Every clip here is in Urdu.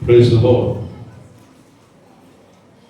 Praise the Lord।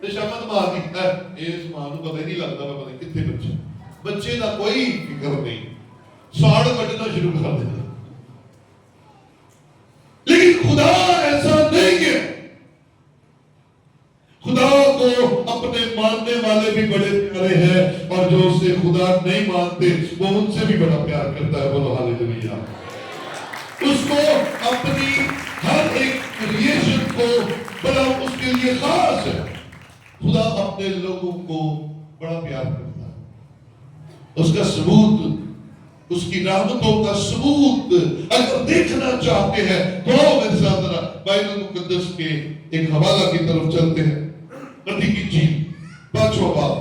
تے شامت مار دیتا ہے اس ماں نوں پتہ ہی نہیں لگتا پتہ نہیں کتنے بچے بچے دا کوئی فکر نہیں ساڑ کٹنا شروع کر دیتا لیکن خدا ایسا نہیں ہے خدا کو اپنے ماننے والے بھی بڑے پیارے ہیں اور جو اسے خدا نہیں مانتے وہ ان سے بھی بڑا پیار کرتا ہے بولو ہاللیلویا اس کو اپنی ہر ایک کریشن کو بڑا اس کے لیے خاص ہے خدا اپنے لوگوں کو بڑا پیار کرتا ہے اس کا ثبوت اس کی رحمتوں کا ثبوت اگر دیکھنا چاہتے ہیں تو میرے ساتھ ذرا بائبل مقدس کے ایک حوالہ کی طرف چلتے ہیں متی کی جھیل 5واں باب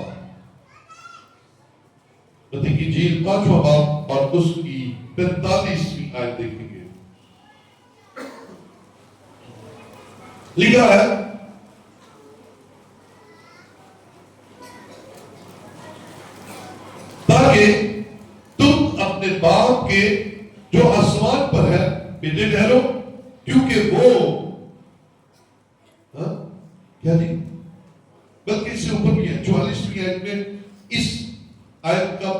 متی کی جھیل 5واں باب اور اس کی 45ویں آیت دیکھیں گے لکھا ہے تاکہ تم اپنے باپ کے جو آسمان پر ہے بیٹے ٹھہرو کیونکہ وہ کیا جی بلکہ اس سے اوپر بھی ہے 44ویں آیت میں اس آیت کا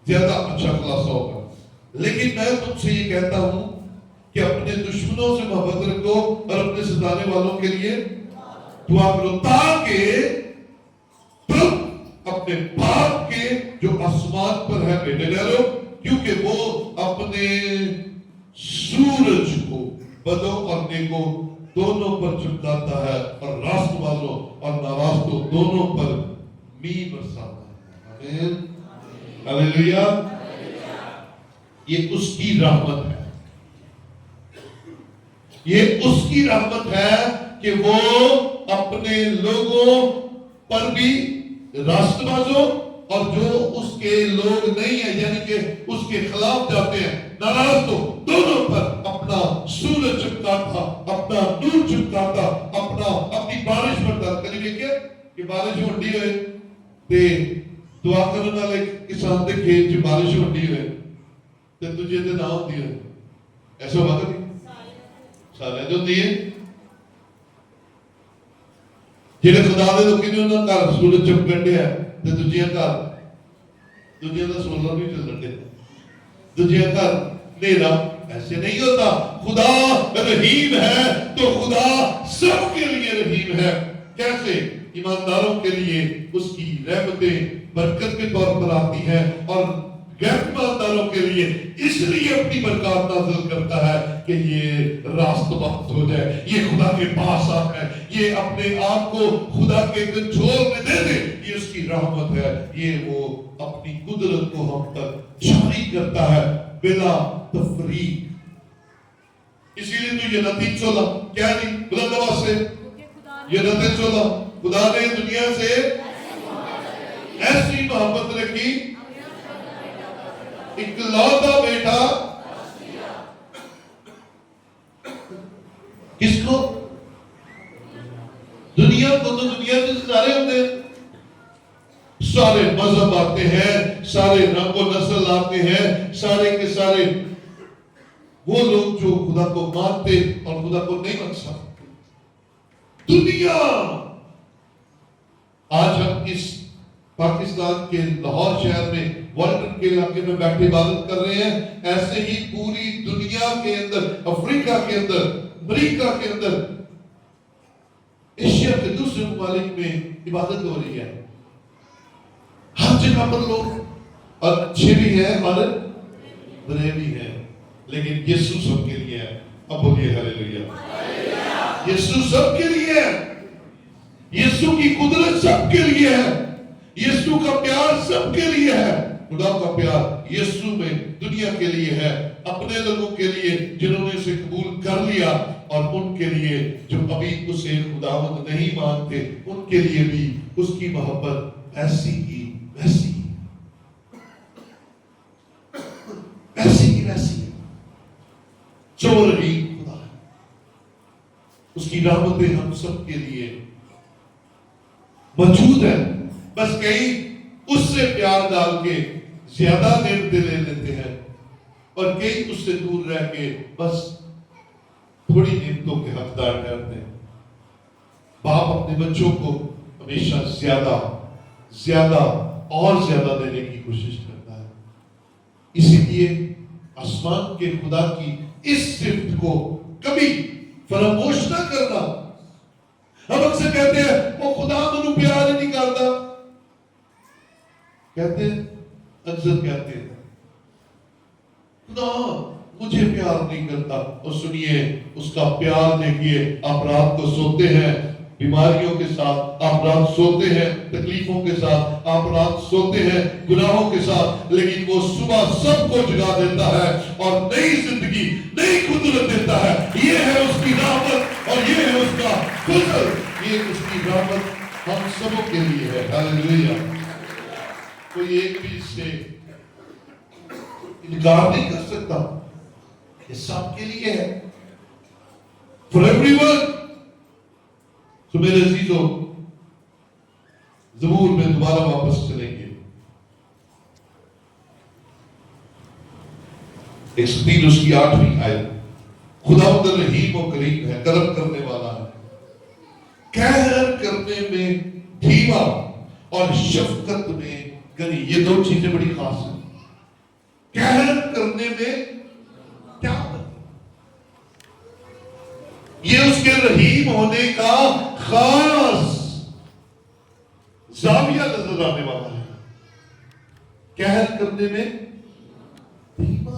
زیادہ اچھا خلاصہ ہوگا لیکن میں تم سے یہ کہتا ہوں کہ اپنے دشمنوں سے محبت رکھو اور اپنے ستانے والوں کے لیے دعا کرو تاکہ تم اپنے باپ کے جو آسمان پر ہے بیٹے ٹھہرو کیونکہ وہ اپنے سورج کو بدوں اور نیکوں دونوں پر چمکاتا ہے اور راست والوں اور ناراستوں دونوں پر می برساتا ہے آمین ہاللیلویا یہ اس کی رحمت ہے یہ اس کی رحمت ہے کہ وہ اپنے لوگوں پر بھی راست بازوں اور جو اس کے لوگ نہیں ہیں یعنی کہ اس کے خلاف جاتے ہیں ناراض تو دونوں پر اپنا سورج چمکاتا اپنا نور چمکاتا اپنی بارش بڑھتا کلی دیکھیں کہ بارش ہونی ہوئے تے دعا کرنے والے کسان دے کھیت جو بارش ہونی ہوئے تے تجھے تے نہ ہوتی ہے ایسا ہوا کبھی سارے جو ہوتی ہے جنہیں خدا دے لوگی نے انہوں نے سورج چمکن دیا تے دجیاں دا سولر بھی چل رہے دجیاں گھر نیرا ایسے نہیں ہوتا خدا رحیم ہے تو خدا سب کے لیے رحیم ہے کیسے ایمانداروں کے لیے اس کی رحمتیں برکت کے طور پر آتی ہیں اور غیر ایمانداروں کے لیے اس لیے اپنی برکات نازل کرتا ہے کہ یہ راست باز ہو جائے یہ خدا کے پاس آ ہے یہ اپنے آپ کو خدا کے کنٹرول میں دے دے یہ اس کی رحمت ہے یہ وہ اپنی قدرت کو ہم تک جاری کرتا ہے بلا تفریق اسی لیے تو یہ نتیج چولا کیا نہیں بلند آواز سے یہ نتیج چولا خدا نے دنیا سے ایسی محبت رکھی اکلوتا بیٹا کس کو دنیا کو تو دنیا سے سارے ہوتے ہیں سارے مذہب آتے ہیں سارے رنگ و نسل آتے ہیں سارے کے سارے وہ لوگ جو خدا کو مانتے اور خدا کو نہیں مان سکتے دنیا آج ہم اس پاکستان کے لاہور شہر میں والٹن کے علاقے میں بیٹھے عبادت کر رہے ہیں ایسے ہی پوری دنیا کے اندر افریقہ کے اندر امریکہ کے اندر ایشیا کے دوسرے ممالک میں عبادت ہو رہی ہے ہر جگہ پر لوگ اور اچھے بھی ہیں اور برے بھی ہیں لیکن یسوع سب کے لیے ہے اب بولیے ہاللیلویا یسوع سب کے لیے ہے یسوع کی قدرت سب کے لیے ہے یسوع کا پیار سب کے لیے ہے خدا کا پیار یسوع میں دنیا کے لیے ہے اپنے لوگوں کے لیے جنہوں نے اسے قبول کر لیا اور ان کے لیے جو ابھی اسے خداوند نہیں مانتے ان کے لیے بھی اس کی محبت ایسی کی ویسی جو رحیم خدا ہے اس کی رحمتیں ہم سب کے لیے موجود ہیں بس کئی اس سے پیار ڈال کے زیادہ نعمتیں لے لیتے ہیں اور کئی اس سے دور رہ کے بس تھوڑی نعمتوں کے حقدار ٹھہرتے ہیں باپ اپنے بچوں کو ہمیشہ زیادہ زیادہ اور زیادہ دینے کی کوشش کرتا ہے. اسی لیے آسمان کے خدا کی اس صفت کو کبھی فراموش نہ کرنا. ہم اکثر کہتے ہیں وہ خدا منو پیار ہی نہیں کرتا. کہتے ہیں اکثر کہتے ہیں خدا مجھے پیار نہیں کرتا. اور سنیے اس کا پیار دیکھیے. آپ رات کو سوتے ہیں بیماریوں کے ساتھ, آپ رات سوتے ہیں تکلیفوں کے ساتھ, آپ رات سوتے ہیں گناہوں کے ساتھ, لیکن وہ صبح سب کو جگا دیتا ہے اور نئی زندگی نئی قدرت دیتا ہے. یہ ہے اس کی رحمت اور یہ ہے اس کا فضل. یہ اس کی رحمت ہم سبوں کے لیے ہے. ہاللیلویا. کوئی ایک بھی اس سے انکار نہیں کر سکتا. یہ سب کے لیے ہے. For everyone. تو میرے عزیزوں زبور میں دوبارہ واپس چلیں گے. 103 اس کی 8ویں آیت. خداوند رحیم و کریم ہے, کرم کرنے والا ہے, قہر کرنے میں دھیما اور شفقت میں غنی. یہ دو چیزیں بڑی خاص ہیں. قہر کرنے میں کیا ہے؟ یہ اس کے رحیم ہونے کا خاص زاویہ نظر آنے والا ہے. قہر کرنے میں دھیما.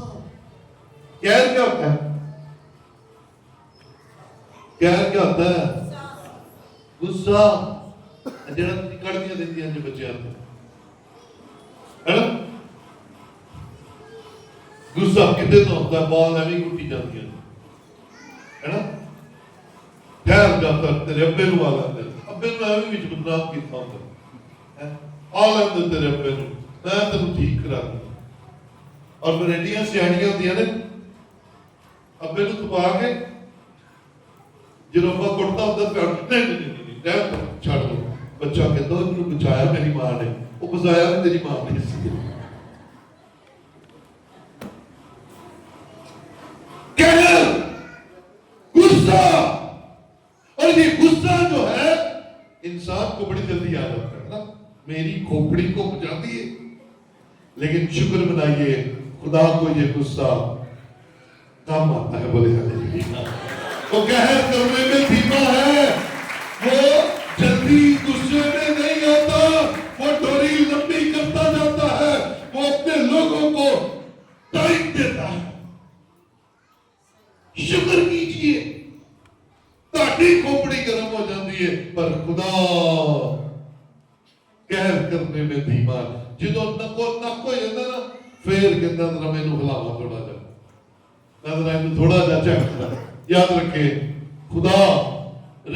قہر کیا ہوتا ہے؟ قہر کیا ہوتا ہے؟ غصہ. جڑا کڑکیاں دیتی ہیں جو بچے آتے ہیں, غصہ کتنے تو ہوتا ہے, بال ایویں کٹی جاتی ہے نا. ٹھہر جاتا ہے تیرے ابے نو آ لیندے, ابے نو ایویں وچ بدنام کیتا ہوندا آ لیندے تیرے ابے نو, میں تینوں ٹھیک کرا دوں. اور پھر ایڈیاں سیاڑیاں ہوندیاں نے, ابے نو تپا کے جدوں ابا کٹتا ہوندا پھر نہیں چھڑ دو. بچہ کہتا ہے انہوں بچایا میری ماں نے, وہ بچایا بھی تیری ماں نے. قہر, غصہ. اور یہ غصہ جو ہے انسان کو بڑی جلدی آ جاتا ہے نا, میری کھوپڑی کو بجاتی ہے. لیکن شکر منائیے خدا کو یہ غصہ کام آتا ہے. بولے ہاللیلویا. وہ قہر کرنے میں دھیما ہے, وہ جلدی غصے میں نہیں آتا, وہ ڈوری لمبی کرتا جاتا ہے, وہ اپنے لوگوں کو ٹائم دیتا ہے. شکر کیجئے تاکہ کھوپڑی گرم ہو جاتی ہے, پر خدا قہر کرنے میں دھیما. جدو نکو ہو جاتا نا پھر کہتا ذرا مینوں ہلاوا تھوڑا جا, ذرا اینوں تھوڑا جا چیک کر. یاد رکھے خدا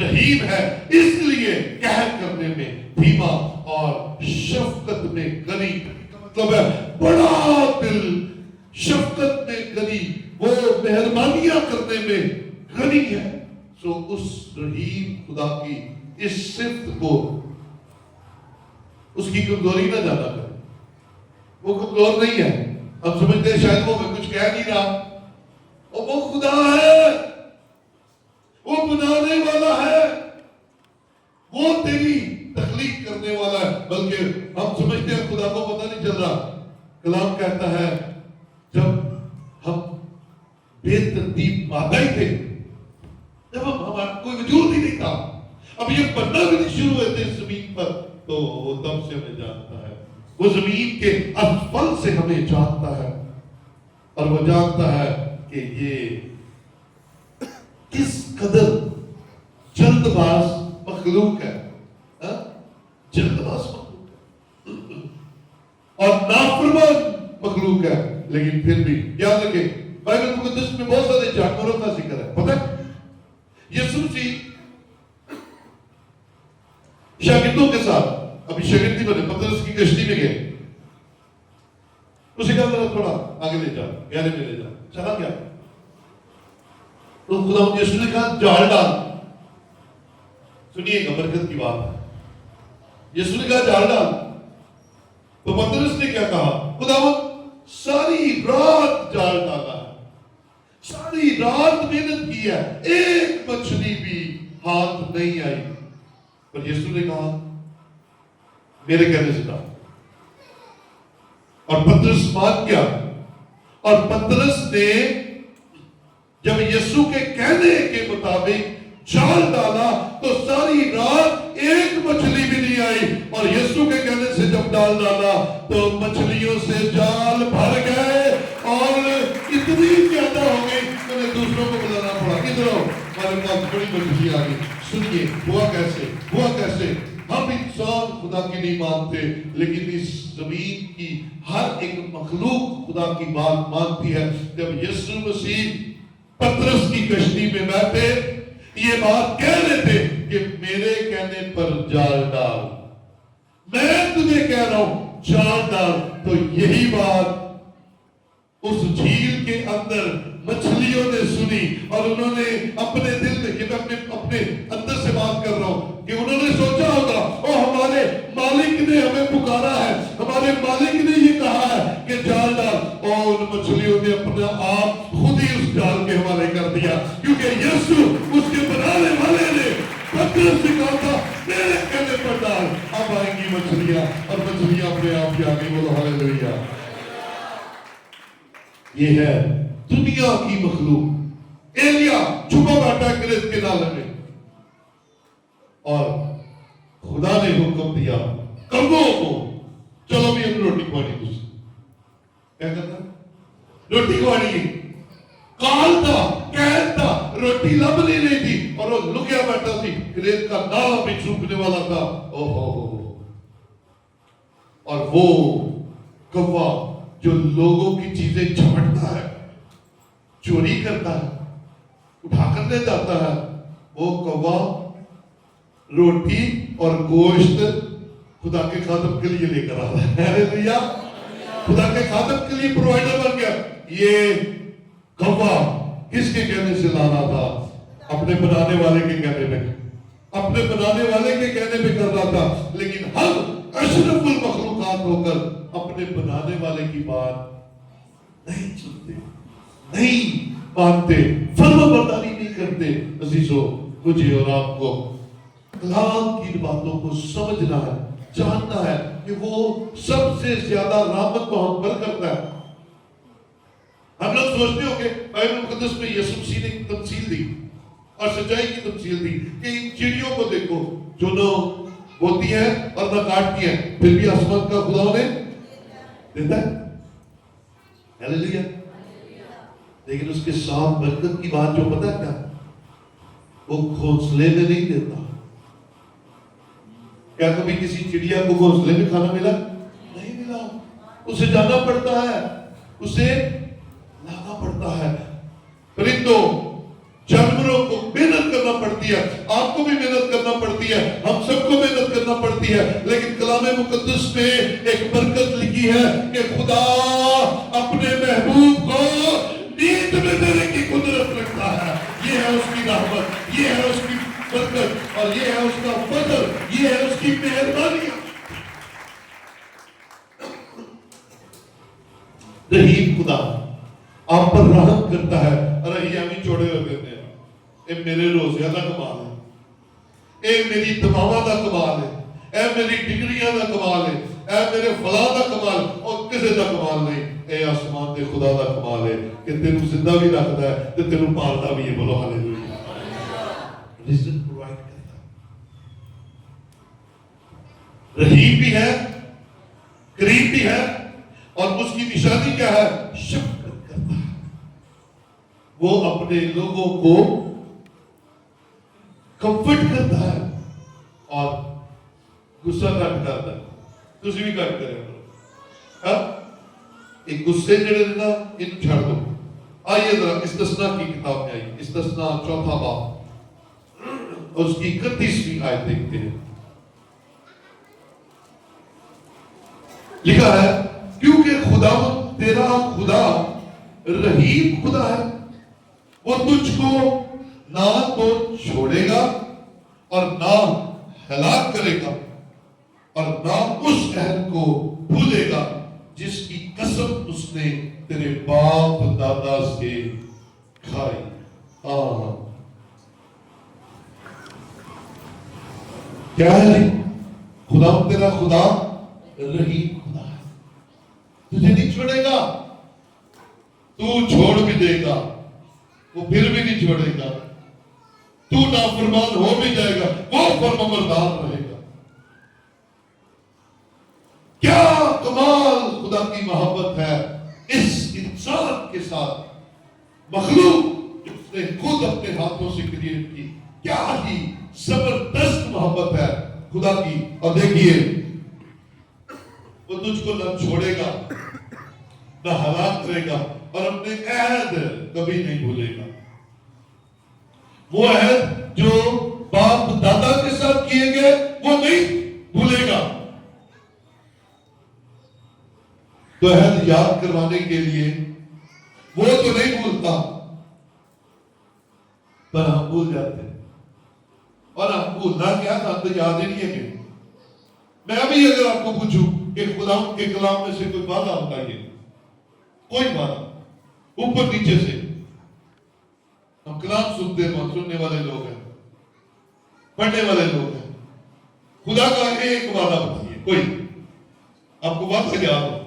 رحیم ہے, اس لیے قہر کرنے میں دھیما اور شفقت میں غنی. مطلب ہے بڑا دل, شفقت میں غنی, وہ مہربانیاں کرنے میں غنی ہے. سو اس رحیم خدا کی اس صفت کو اس کی کمزوری نہ جانا کرے. وہ کمزور نہیں ہے. ہم سمجھتے ہیں شاید وہ میں کچھ کہہ نہیں رہا, اور وہ خدا ہے, وہ بنانے والا ہے, وہ تیری تخلیق کرنے والا ہے. بلکہ ہم سمجھتے ہیں خدا کو پتہ نہیں چل رہا. کلام کہتا ہے جب ہم بے ترتیب مادہ ہی تھے, جب ہمارا کوئی وجود ہی نہیں تھا, اب یہ بننا بھی نہیں شروع ہوئے تھے اس زمین پر, تو وہ تب سے ہمیں جانتا ہے. وہ زمین کے اسفل سے ہمیں جانتا ہے, اور وہ جانتا ہے کہ یہ کس قدر جلد باز مخلوق ہے, جلد باز مخلوق اور نافرمان مخلوق ہے. لیکن پھر بھی یاد رکھیں بائبل مقدس میں بہت سارے جانوروں کا ذکر ہے. پتہ ہے یسوع مسیح شاگردوں کے ساتھ ابھی شاگردی بنے, پترس کی کشتی میں گئے, اسے کہا تھوڑا آگے لے جا, گہرے میں لے جا. چلا گیا تو خدا یسوع نے کہا جال ڈال. سنیے گا برکت کی بات ہے. یسوع نے کہا جال ڈال, تو پترس نے کیا کہا, خداوند ساری رات جال ڈالا ہے, ساری رات محنت کی ہے, ایک مچھلی بھی ہاتھ نہیں آئی. پر یسوع نے کہا میرے کہنے سے کہا. اور پترس مان گیا. اور پترس نے جب یسوع کے کہنے کے مطابق جال ڈالا تو ساری رات ایک مچھلی بھی نہیں آئی. اور یسوع کے کہنے سے جب جال ڈالا تو مچھلیوں سے جال بھر گئے اور اتنی زیادہ ہو گئی کہ انہیں دوسروں کو بلانا پڑا. ادھر آؤ, ہمارے پاس بڑی مچھلی آ گئی. سنیے ہوا کیسے. ہم انسان خدا کی نہیں مانتے, لیکن اس زمین کی ہر ایک مخلوق خدا کی بات مانتی ہے. جب یسوع مسیح پترس کی کشتی میں بیٹھے یہ بات کہہ رہے تھے کہ میرے کہنے پر جال ڈال, میں تجھے کہہ رہا ہوں جال ڈال, تو یہی بات اس جھیل کے اندر مچھلیوں نے سنی اور انہوں نے اپنے دل میں, یہ میں اپنے اندر سے بات کر رہا ہوں, کہ انہوں نے سوچا ہوگا او ہمارے مالک نے ہمیں پکارا ہے, ہمارے مالک نے یہ کہا ہے کہ جال ڈال. اور ان مچھلیوں نے اپنا آپ خود ہی اس جال کے حوالے کر دیا, کیونکہ یسوع اس کے بنانے والے نے پترس سے کہا تھا میرے کہنے پر ڈال. اب آئیں گی مچھلیاں, اور مچھلیاں اپنے آپ ہی آ گئی. بولو ہاللیلویا. یہ ہے دنیا کی مخلوق. ایلیا چھپا بیٹھا کریت کے نالے میں, اور خدا نے حکم دیا کبوں کو چلو بھی ہم روٹی کھوانی. دوسری کیا کرتا روٹی کھوانی. کال تھا, قید تھا, روٹی لب نہیں رہی تھی, اور وہ لکیا بیٹھا تھی, کریت کا نالا بھی چھپنے والا تھا. اور وہ کوا جو لوگوں کی چیزیں جھپٹتا ہے, چوری کرتا ہے, اٹھا کر لے جاتا ہے, وہ کوا روٹی اور گوشت خدا کے خادم کے لیے لے کر آ رہا ہے. ہاللیلویا. خدا کے خادم کے لیے پرووائڈر بن گیا. یہ کوا کس کے کہنے سے لانا تھا؟ اپنے بنانے والے کے کہنے پہ, اپنے بنانے والے کے کہنے پہ کر رہا تھا. لیکن ہم اشرف المخلوقات ہو کر اپنے بنانے والے کی بات نہیں سنتے, نہیں مانتے, فرما برداری نہیں کرتے. عزیزو, مجھے اور آپ کو کلام کی باتوں کو سمجھنا ہے, جاننا ہے کہ وہ سب سے زیادہ رحمت کو ہم پر کرتا ہے. ہم لوگ سوچتے ہو کہ بائبل مقدس میں یسوع مسیح نے ایک تمثیل دی اور سچائی کی تمثیل دی کہ ان چڑیوں کو دیکھو جو نہ بولتی ہیں اور نہ کاٹتی ہیں, پھر بھی آسمان کا خدا انہیں دیتا ہے. ہاللیلویا. لیکن اس کے ساتھ برکت کی بات جو پتہ ہے کیا, وہ گھونسلے میں نہیں دیتا. کیا کبھی کسی چڑیا کو گھونسلے میں کھانا ملا؟ نہیں ملا. اسے جانا پڑتا ہے, اسے لانا پڑتا ہے. پرندوں جانوروں کو محنت کرنا پڑتی ہے, آپ کو بھی محنت کرنا پڑتی ہے, ہم سب کو محنت کرنا پڑتی ہے. لیکن کلام مقدس میں ایک برکت لکھی ہے کہ خدا اپنے محبوب کو نیند میں دینے کی قدرت رکھتا ہے. یہ ہے اس کی رحمت, یہ ہے اس کی برکت, اور یہ ہے اس کا فضل, یہ ہے اس کی مہربانی. رحیم خدا آپ پر رحم کرتا ہے. ارے یہ ہمیں چھوڑے ہوئے کہتے ہیں اے میرے روزے کا کمال ہے, اے میری تمامہ کا کمال ہے, اے میری ڈگریاں کا کمال ہے, اے میرے فلاں کا کمال, اور کسی کا کمال نہیں. اے آسمان کے خدا کا کمال ہے کہ تینوں زندہ بھی رکھتا ہے تو تینوں پالتا بھی ہے. بولو ہاللیلویا. رزق پرووائڈ کرتا ہے, رحیم بھی ہے, کریم بھی ہے, اور اس کی نشانی کیا ہے؟ شفقت کرتا ہے. وہ اپنے لوگوں کو کمفرٹ کرتا ہے اور غصہ کٹ کرتا ہے. تسی بھی کٹ کرے ایک غصے جڑے نا ان چھڑ دو. آئیے ذرا استثناء کی کتاب میں آئیے, استثناء 4 باب اور اس کی 31ویں آیت دیکھتے ہیں. لکھا ہے کیونکہ خدا تیرا خدا رحیم خدا ہے, وہ تجھ کو نہ تو چھوڑے گا اور نہ ہلاک کرے گا, اور نہ اس عہد کو بھولے گا جس کی قسم اس نے تیرے باپ دادا سے کھائی. کیا ہے؟ خدا تیرا خدا رحیم خدا ہے، تجھے نہیں چھوڑے گا، تو چھوڑ بھی دے گا وہ پھر بھی نہیں چھوڑے گا، تو نافرمان ہو بھی جائے گا وہ فرمانبردار رہے گا۔ کیا کمال خدا کی محبت ہے اس انسان کے ساتھ، مخلوق جس نے خود اپنے ہاتھوں سے کریٹ کی، کیا ہی زبردست محبت ہے خدا کی۔ اور دیکھیے وہ تجھ کو نہ چھوڑے گا نہ ہلاک کرے گا، اور اپنے عہد کبھی نہیں بھولے گا۔ وہ عہد جو باپ دادا کے ساتھ کیے گئے وہ نہیں بھولے گا۔ تو عہد یاد کروانے کے لیے وہ تو نہیں بھولتا، پر ہم بھول جاتے ہیں، اور ہم بھولنا کیا تھا تو یاد ہی نہیں ہے کہ میں ابھی اگر آپ کو پوچھوں کہ خدا کے کلام میں سے کوئی وعدہ بتائیے، کوئی وعدہ اوپر نیچے سے، ہم کلام سننے والے لوگ ہیں، پڑھنے والے لوگ ہیں، خدا کا ایک وعدہ بتائیے کوئی آپ کو وعدہ یاد ہو۔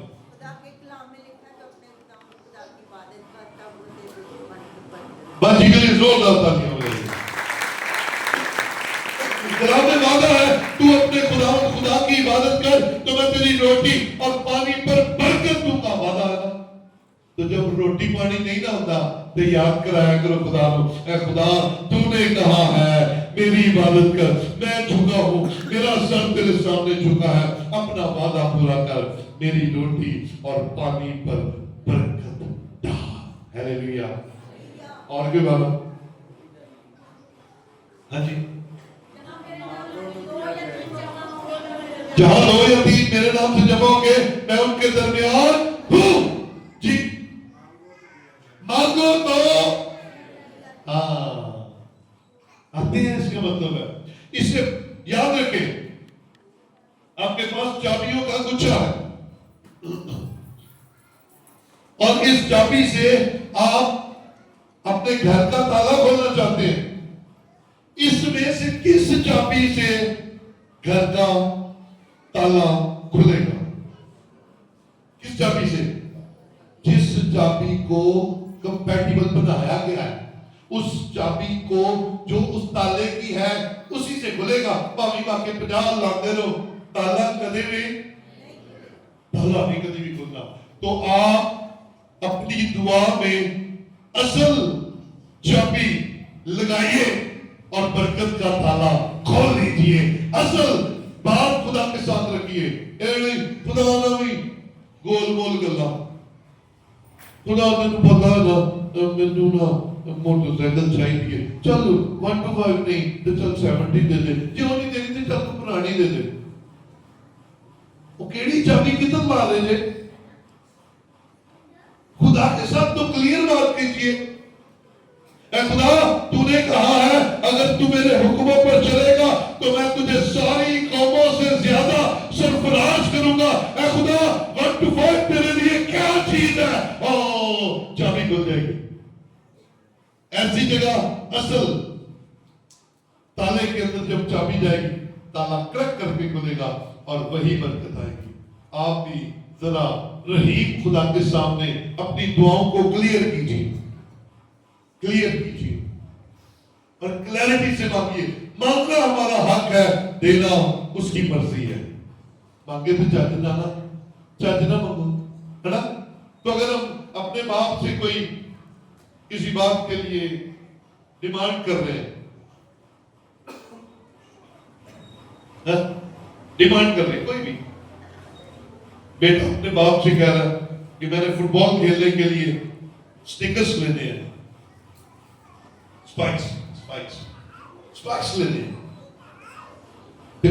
بس جی کے لیے زور ڈالتا نہیں ہو رہی، کلام میں وعدہ ہے تو اپنے خدا کی عبادت کر تو میں تیری روٹی اور پانی پر برکت دوں گا، وعدہ ہے نا۔ تو جب روٹی پانی نہیں نہ ہوتا تو یاد کرایا کرو خدا کو، اے خدا تو نے کہا ہے میری عبادت کر، میں جھکا ہوں، میرا سر تیرے سامنے جھکا ہے، اپنا وعدہ پورا کر، میری روٹی اور پانی پر برکت ڈال۔ ہیلیلویا۔ اور کوئی بات؟ ہاں جی، جہاں دو یا تین میرے نام سے جمع ہوں گے میں ان کے درمیان ہوں۔ جی مانگو تو ہاں آتے ہیں، اس کا مطلب ہے، اسے یاد رکھیں آپ کے پاس چابیوں کا گچھا ہے اور اس چابی سے آپ اپنے گھر کا تالا کھولنا چاہتے ہیں، اس میں سے کس چابی سے گھر کا تالا کھلے گا؟ کس چابی سے؟ جس چابی کو کمپیٹیبل بنایا گیا ہے، اس چابی کو جو اس تالے کی ہے اسی سے کھلے گا۔ باقی باقی 50 لاتے رہو، تالا کدی بھی کھلنا۔ تو آپ اپنی دعا میں اصل چابی لگائیے اور برکت کا تالا کھول لیجئے، اصل بات خدا کے ساتھ رکھیے۔ اے نہیں خدا نہ بھی گول گول گلا، خدا نے پتا نا مینوں نا موٹر سائیکل چاہیے، چل 1 to 5 نہیں تو چل 70 دے دے، جو نہیں دینی تو چل تو پرانی دے دے۔ وہ کیڑی چابی کتن مار رہے جے؟ خدا کے ساتھ تو کلیئر بات کیجئے، اے خدا تو نے کہا ہے اگر تو میرے حکموں پر چلے گا تو میں تجھے ساری قوموں سے زیادہ سرفراز کروں گا۔ اے خدا 1 to 5 تیرے لیے کیا چیز ہے؟ چابی کھل جائے گی۔ ایسی جگہ اصل تالے کے اندر جب چابی جائے گی تالا کڑک کر کے کھلے گا اور وہی برکت آئے گی۔ آپ بھی ذرا رحیم خدا کے سامنے اپنی دعاؤں کو کلیئر کیجیے اور کلیئرٹی سے مانگیے۔ مانگنا ہمارا حق ہے، دینا اس کی مرضی ہے۔ مانگے تو چج نہ مانگو، ہے نا؟ تو اگر ہم اپنے باپ سے کوئی کسی بات کے لیے ڈیمانڈ کر رہے ہیں، کوئی بھی بیٹا اپنے باپ سے کہہ رہا ہے کہ میں نے فٹ بال کھیلنے کے لیے سٹیکرز لینے ہیں، سپائکس لینے ہیں،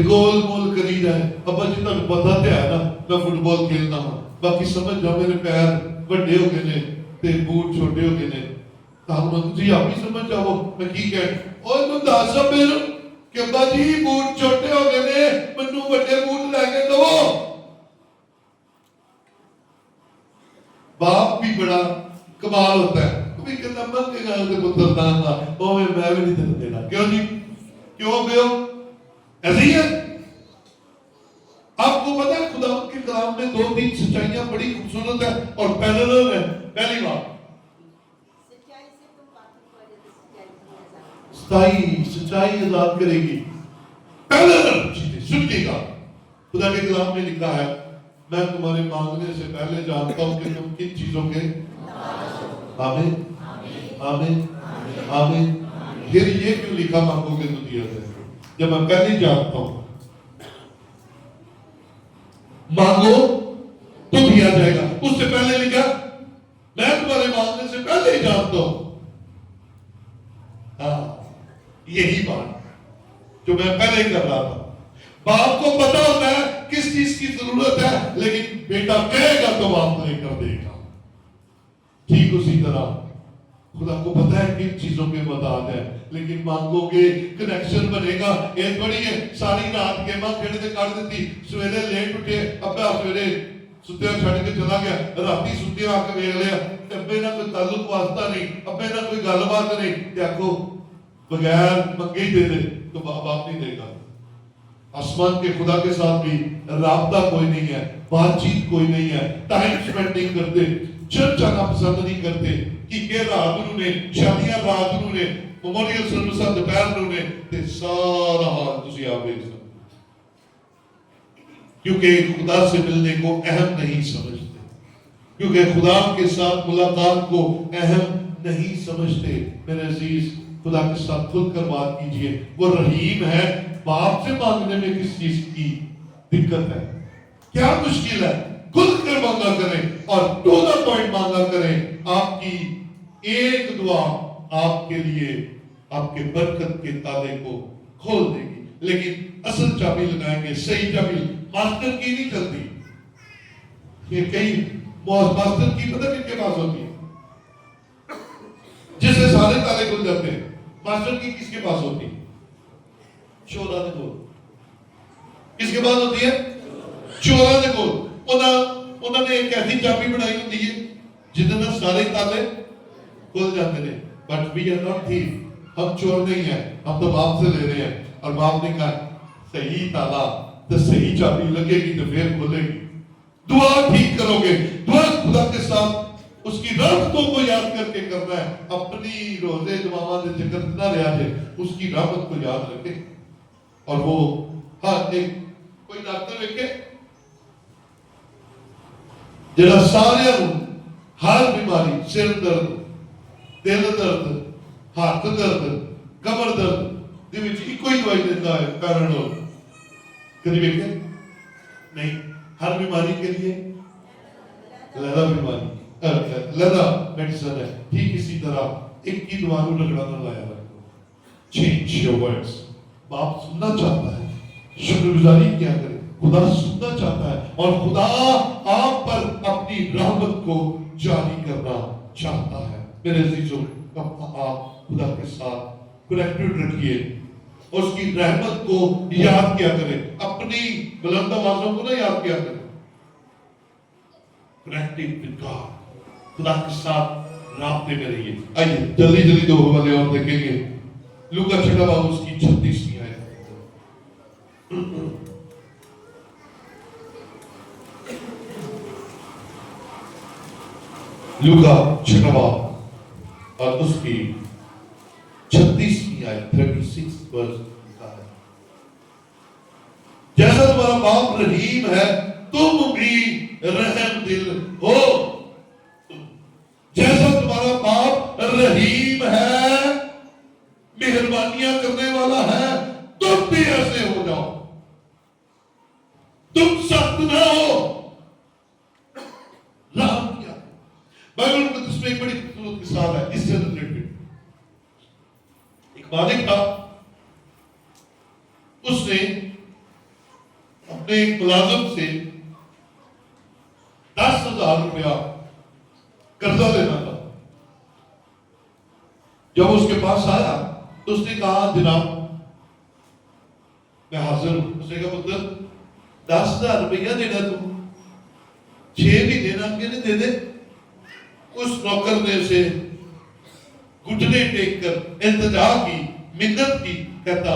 گول مول کری جائے، ابا جی تک پتا تے ہے نا میں فٹ بال کھیلنا ہوں، باقی سمجھ جاؤ میرے پیر بڑے ہو گئے نے تے بوٹ چھوٹے ہو گئے نے، تو جی آپ ہی سمجھ جاؤ میں کی کہہ اور تو دس میرے کہ ابا جی بوٹ چھوٹے ہو گئے نے منو بڑے بوٹ لے کے دو۔ باپ بھی بڑا کمال ہوتا ہے، وہ بھی کہتا منگے گا تے پتر دان دا او میں بھی نہیں دینا۔ کیوں جی؟ کیوں ایسے ہی ہے؟ کلام میں 2-3 سچائیاں بڑی خوبصورت ہیں اور پیرلل ہیں. پہلی بات سچائی آزاد کرے گی. پیرلل چیزیں سنیے گا. خدا کے کلام میں لکھا ہے میں تمہارے مانگنے سے پہلے جانتا ہوں کہ تم کن چیزوں کے. آمین آمین آمین. پھر یہ کیوں لکھا مانگو گے تو دیا جائے گا جب میں پہلے جانتا ہوں. مانگو تو دیا جائے گا. اس سے پہلے لکھا میں تمہارے مانگنے سے پہلے ہی جانتا ہوں. ہاں یہی بات جو میں پہلے ہی کر رہا تھا. باپ کو پتا ہوتا ہے کس چیز کی ضرورت ہے لیکن بیٹا کہے گا تو باپ نہیں کر دے گا. ٹھیک اسی طرح خدا کو پتا ہے کن چیزوں کے مداد ہے لیکن مانگو گے کنیکشن بنے گا. ایک بڑی ہے ساری رات کے ماں کھڑے سے کر دیتی. سویرے لیٹ اٹھے ابا سویرے ستیا چھڑ کے چلا گیا. راتی ستیا آ کے ویکھ لیا ابے نہ کوئی تعلق واسطہ نہیں ابے نہ کوئی گل بات نہیں. تے آکھو بغیر منگے ہی دے دے تو باپ نہیں دے گا. آسمان کے خدا کے ساتھ بھی رابطہ کوئی نہیں ہے, بات چیت کوئی نہیں ہے, ٹائم سپینڈ نہیں کرتے, چرچ آنا پسند نہیں کرتے. کہ رات نو نے شادیاں رات نو نے میموریل سروساں دوپہر نو نے تے سارا حال تسی آپ دیکھ سکتے کیونکہ خدا سے ملنے کو اہم نہیں سمجھتے, کیونکہ خدا کے ساتھ ملاقات کو اہم نہیں سمجھتے. میرے عزیز خدا کے ساتھ کھل کر بات کیجئے. وہ رحیم ہے. باپ سے مانگنے میں کس چیز کی دقت ہے, کیا مشکل ہے؟ کھل کر مانگا کریں اور ٹو دا پوائنٹ مانگا کریں. آپ کی ایک دعا آپ کے لیے آپ کے برکت کے تالے کو کھول دے گی. لیکن اصل چابی لگائیں گے, صحیح چابی ماسٹر کی نہیں چلتی. یہ کئی ماسٹر کی پتہ کن کے پاس ہوتی ہے جس سے سارے تالے کھل جاتے ہیں. ماسٹر کی کس کے پاس ہوتی ہے؟ چورا دے کول. کس کے پاس ہوتی ہے؟ چورا دے کول. انہوں نے ایک ایسی چابی بنائی ہوتی ہے جتنا سارے تالے کھل جاتے ہیں. But we are not thief. ہم چور نہیں ہیں, ہم تو باپ سے لے رہے ہیں اور باپ نے کہا صحیح تالا تو صحیح چابی لگے گی تو پھر کھلے گی. دعا ٹھیک کرو گے. دعا خدا کے ساتھ اس کی رحمتوں کو یاد کر کے کرنا ہے. اپنی روزے دعاواں دے ذکر نہ رہا جائے, اس کی رحمت کو یاد رکھے. اور وہ ہاں ایک کوئی ڈاکٹر ویکھے جڑا سارے ہر بیماری, سر درد, دل درد, ہاتھ درد, کمر درد دے وچ ایک ہی دوائی دیتا ہے, پیرانول. کدی ویکھے نہیں. ہر بیماری کے لیے لہدا بیماری لہدا میڈیسن ہے. ٹھیک اسی طرح ایک ہی دوا کو رگڑا نہ لایا رکھو. Change your words. باپ سننا چاہتا ہے, شکر گزاری کیا کرے. خدا سننا چاہتا ہے اور خدا آپ پر اپنی رحمت کو جاری کرنا چاہتا ہے. میرے عزیزوں آپ خدا کے ساتھ کنیکٹڈ رکھیے, اس کی رحمت کو یاد کیا کریں. اپنی بلند آوازوں کو نہ یاد کیا کریں. کنیکٹنگ ود گاڈ, خدا کے ساتھ رابطے میں رہیے. آئیے جلدی جلدی دو حوالے اور دیکھیں گے. لوکا چھٹا باب اس کی 36 آیت. لوکا چھٹا باب اور اس کی 36 آیت 36 ورس لکھا ہے جیسا تمہارا باپ رحیم ہے تم بھی رحم دل ہو. جیسا تمہارا باپ رحیم ہے, مہربانیاں کرنے والا ہے, تم بھی ایسے ہو جاؤ. تم سخت نہ ہو. رحم کیا بائبل مقدس میں ایک بڑی خوبصورت مثال ہے اس سے ریلیٹڈ. ایک مالک تھا, اس نے اپنے ایک ملازم سے 10,000 روپیہ قرضہ لینا تھا. جب اس کے پاس آیا تو اس نے کہا جناب میں حاضر ہوں. اس نے کہا پتر 10,000 روپیہ دینا تو 6 بھی دینا کہ نہیں دے دے. اس نوکر نے اسے گھٹنے ٹیک کر التجا کی, منت کی, کہتا